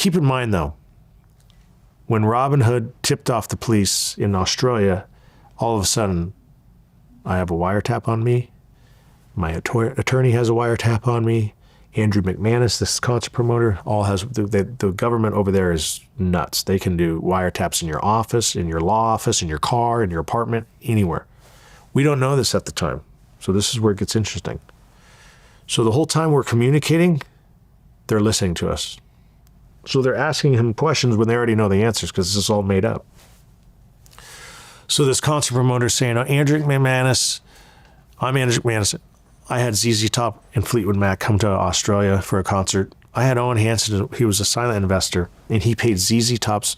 Keep in mind, though, when Robin Hood tipped off the police in Australia, all of a sudden, I have a wiretap on me. My attorney has a wiretap on me. Andrew McManus, this concert promoter, all has, the government over there is nuts. They can do wiretaps in your office, in your law office, in your car, in your apartment, anywhere. We don't know this at the time. So this is where it gets interesting. So the whole time we're communicating, they're listening to us. So they're asking him questions when they already know the answers because this is all made up. So this concert promoter is saying, Andrew McManus, I'm Andrew McManus. I had ZZ Top and Fleetwood Mac come to Australia for a concert. I had Owen Hansen, he was a silent investor, and he paid ZZ Top's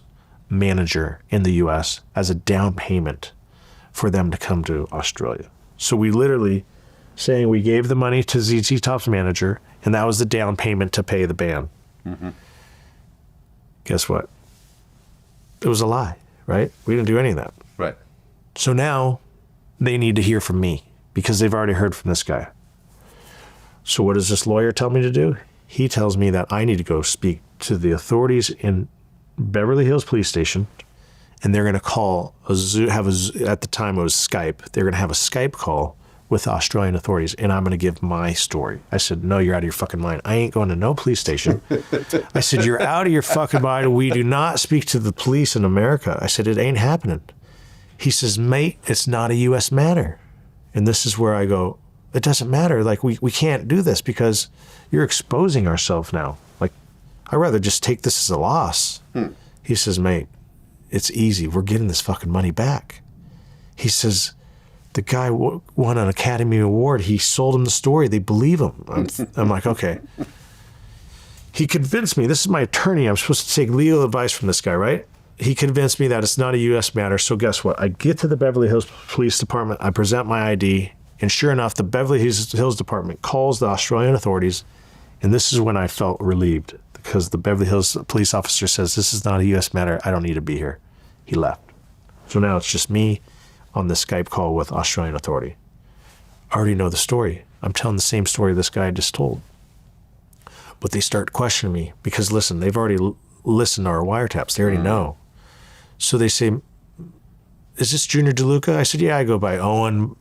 manager in the US as a down payment for them to come to Australia. So we literally saying we gave the money to ZZ Top's manager, and that was the down payment to pay the band. Mm-hmm. Guess what? It was a lie, right? We didn't do any of that. Right. So now they need to hear from me because they've already heard from this guy. So what does this lawyer tell me to do? He tells me that I need to go speak to the authorities in Beverly Hills Police Station, and they're going to call at the time it was Skype. They're going to have a Skype call with the Australian authorities, and I'm going to give my story. I said, no, you're out of your fucking mind. I ain't going to no police station. I said, you're out of your fucking mind. We do not speak to the police in America. I said, it ain't happening. He says, mate, it's not a U.S. matter. And this is where I go, it doesn't matter. Like, we can't do this because you're exposing ourselves now. Like, I'd rather just take this as a loss. He says, mate, it's easy. We're getting this fucking money back. He says, the guy won an Academy Award. He sold him the story. They believe him. I'm like, okay. He convinced me. This is my attorney. I'm supposed to take legal advice from this guy, right? He convinced me that it's not a U.S. matter. So guess what? I get to the Beverly Hills Police Department. I present my ID. And sure enough, the Beverly Hills Department calls the Australian authorities. And this is when I felt relieved because the Beverly Hills police officer says, this is not a U.S. matter. I don't need to be here. He left. So now it's just me on the Skype call with Australian authority. I already know the story. I'm telling the same story this guy just told. But they start questioning me because, listen, they've already listened to our wiretaps. They already know. So they say, is this Junior DeLuca? I said, yeah, I go by Owen.